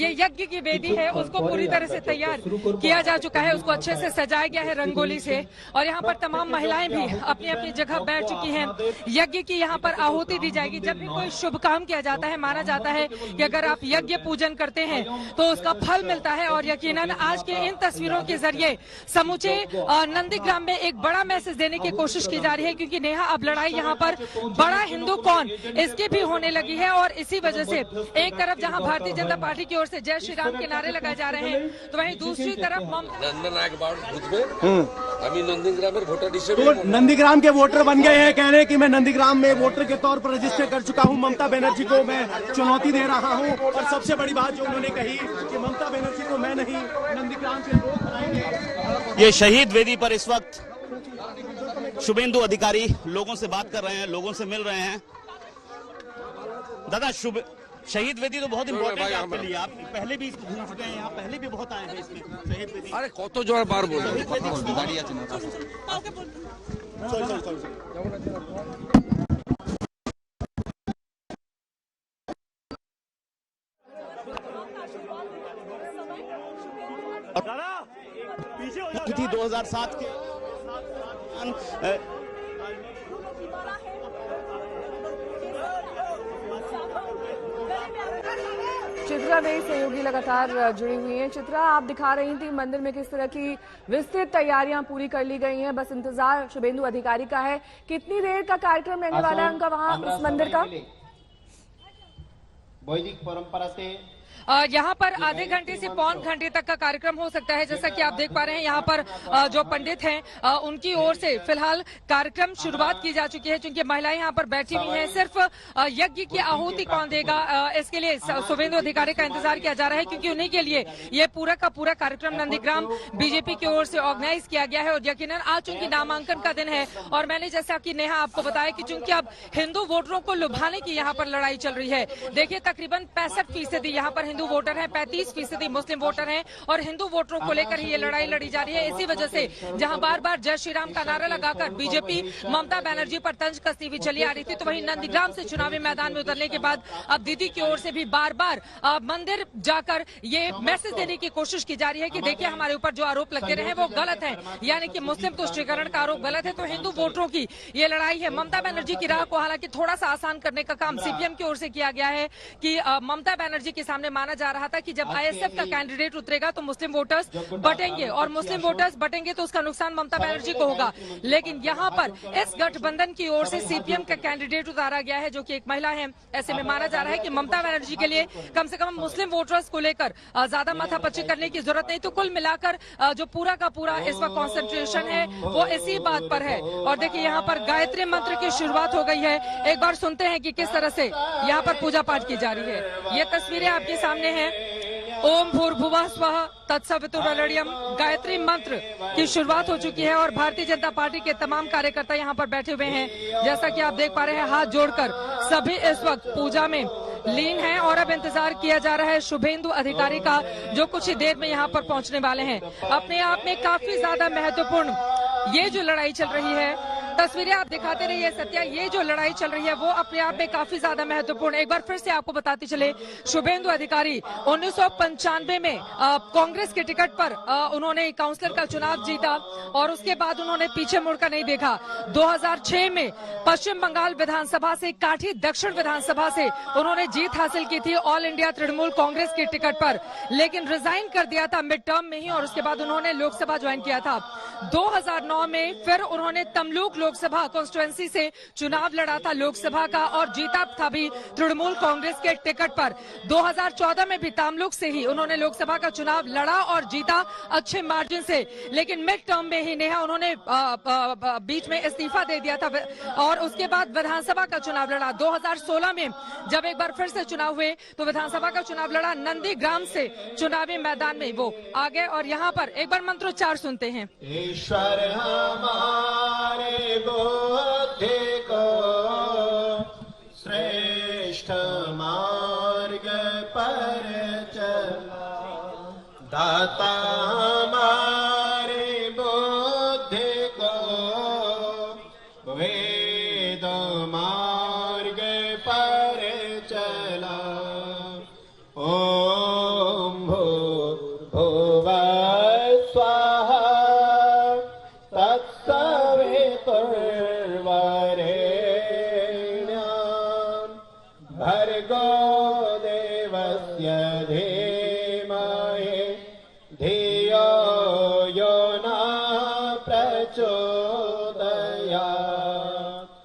ये यज्ञ की वेदी है उसको पूरी तरह से तैयार किया जा चुका है, उसको अच्छे से सजाया गया है रंगोली से। और यहाँ पर तमाम महिलाएं भी अपनी अपनी जगह बैठ चुकी हैं। यज्ञ की यहाँ पर आहुति दी जाएगी। जब भी कोई शुभ काम किया जाता है, माना जाता है कि अगर आप यज्ञ पूजन करते हैं तो उसका फल मिलता है। और यकीनन आज के इन तस्वीरों के जरिए समूचे नंदीग्राम में एक बड़ा मैसेज देने की कोशिश की जा रही है, क्योंकि नेहा अब लड़ाई यहाँ पर बड़ा हिंदू कौन इसकी भी होने लगी है। और इसी वजह से एक तरफ जहाँ भारतीय जनता पार्टी की ओर से जय श्री राम के नारे लगाए जा रहे हैं, तो वहीं दूसरी तरफ नंदीग्राम के वोटर बन गए हैं। कह रहे हैं कि मैं नंदीग्राम में वोटर के तौर पर रजिस्टर कर चुका हूं। ममता बनर्जी को मैं चुनौती दे रहा हूं। और सबसे बड़ी बात जो उन्होंने कही कि ममता बनर्जी को मैं नहीं, नंदीग्राम के लोग बनाएंगे। ये शहीद वेदी पर इस वक्त शुभेंदु अधिकारी लोगों से बात कर रहे हैं, लोगों से मिल रहे हैं। दादा, शहीद वेदी तो बहुत इम्पोर्टेंट है आपके लिए, आप पहले भी इसको घूम चुके हैं, यहाँ पहले भी बहुत आए हैं इसमें शहीद वेदी। अरे कत जोर बार बोल थी 2007 के चित्रा मेरी सहयोगी लगातार जुड़ी हुई हैं। चित्रा, आप दिखा रही थी मंदिर में किस तरह की विस्तृत तैयारियां पूरी कर ली गई हैं, बस इंतजार शुभेंदु अधिकारी का है। कितनी देर का कार्यक्रम रहने वाला है उनका वहां इस मंदिर का? वैदिक परंपरा से यहाँ पर आधे घंटे से पौन घंटे तक का कार्यक्रम हो सकता है। जैसा कि आप देख पा रहे हैं, यहाँ पर जो पंडित हैं उनकी ओर से फिलहाल कार्यक्रम शुरुआत की जा चुकी है। चूंकि महिलाएं यहाँ पर बैठी हुई हैं, सिर्फ यज्ञ की आहुति कौन देगा इसके लिए शुभेंदु अधिकारी का इंतजार किया जा रहा है, क्योंकि उन्हीं के लिए ये पूरा का पूरा कार्यक्रम नंदीग्राम बीजेपी की ओर से ऑर्गेनाइज किया गया है। और यकीनन आज चूंकि नामांकन का दिन है और मैंने जैसा कि नेहा आपको बताया कि चूंकि अब हिंदू वोटरों को लुभाने की यहाँ पर लड़ाई चल रही है। देखिए, तकरीबन 65% यहाँ पर हिंदू वोटर हैं, 35% मुस्लिम वोटर हैं और हिंदू वोटरों को लेकर ही ये लड़ाई लड़ी जा रही है। इसी वजह से जहां बार बार जय श्री राम का नारा लगाकर बीजेपी ममता बनर्जी पर तंज कसती हुई चली आ रही थी, तो वहीं नंदीग्राम से चुनावी मैदान में उतरने के बाद अब दीदी की ओर से भी बार बार मंदिर जाकर ये मैसेज देने की कोशिश की जा रही है कि देखिए, हमारे ऊपर जो आरोप लगते रहे वो गलत है, यानी कि मुस्लिम तुष्टीकरण का आरोप गलत है, तो हिंदू वोटरों की ये लड़ाई है। ममता बनर्जी की राह को हालांकि थोड़ा सा आसान करने का काम सीपीएम की ओर से किया गया है कि ममता बनर्जी के सामने माना जा रहा था कि जब आईएसएफ का कैंडिडेट उतरेगा तो मुस्लिम वोटर्स बटेंगे और मुस्लिम वोटर्स बटेंगे तो उसका नुकसान ममता बनर्जी को होगा। लेकिन यहाँ पर इस गठबंधन की ओर से सीपीएम का कैंडिडेट उतारा गया है, जो कि एक महिला है। ऐसे में माना जा रहा है कि ममता बनर्जी के लिए कम से कम मुस्लिम वोटर्स को लेकर ज्यादा माथापच्ची करने की जरूरत नहीं। तो कुल मिलाकर जो पूरा का पूरा इस वक्त कॉन्सेंट्रेशन है वो इसी बात पर है। और देखिए, यहाँ पर गायत्री मंत्र की शुरुआत हो गई है। एक बार सुनते हैं कि किस तरह से यहाँ पर पूजा पाठ की जा रही है। ये तस्वीरें आपके सामने हैं। ओम भूर्भुवः स्वः तत्सवितुर्वरेण्यम गायत्री मंत्र की शुरुआत हो चुकी है और भारतीय जनता पार्टी के तमाम कार्यकर्ता यहाँ पर बैठे हुए हैं। जैसा कि आप देख पा रहे हैं, हाथ जोड़कर सभी इस वक्त पूजा में लीन हैं और अब इंतजार किया जा रहा है शुभेंदु अधिकारी का, जो कुछ ही देर में यहाँ पर पहुंचने वाले हैं। अपने आप में काफी ज्यादा महत्वपूर्ण ये जो लड़ाई चल रही है, तस्वीरें आप दिखाते रहिए सत्या, ये जो लड़ाई चल रही है वो अपने आप में काफी ज्यादा महत्वपूर्ण। एक बार फिर से आपको बताते चले, शुभेंदु अधिकारी 1995 में कांग्रेस के टिकट पर उन्होंने काउंसलर का चुनाव जीता और उसके बाद उन्होंने पीछे मुड़कर नहीं देखा। 2006 में पश्चिम बंगाल विधानसभा से, काठी दक्षिण विधानसभा से उन्होंने जीत हासिल की थी ऑल इंडिया तृणमूल कांग्रेस के टिकट पर, लेकिन रिजाइन कर दिया था मिड टर्म में ही और उसके बाद उन्होंने लोकसभा ज्वाइन किया था। 2009 में फिर उन्होंने तमलुक लोकसभा कॉन्स्टिट्यूएंसी से चुनाव लड़ा था लोकसभा का और जीता था भी तृणमूल कांग्रेस के टिकट पर। 2014 में भी तमलुक से ही उन्होंने लोकसभा का चुनाव लड़ा और जीता अच्छे मार्जिन से, लेकिन मिड टर्म में ही नेहा उन्होंने बीच में इस्तीफा दे दिया था और उसके बाद विधानसभा का चुनाव लड़ा। 2016 में जब एक बार फिर से चुनाव हुए तो विधानसभा का चुनाव लड़ा, नंदीग्राम से चुनावी मैदान में वो आ गए और यहाँ पर एक बार मंत्रोच्चार सुनते हैं। ईश्वर हमारे बुद्धि को श्रेष्ठ मार्ग पर चला, दाता हमारे बुद्धि को वेद मार्ग पर चला। ओम भर्गो देवस्य धीमहि धियो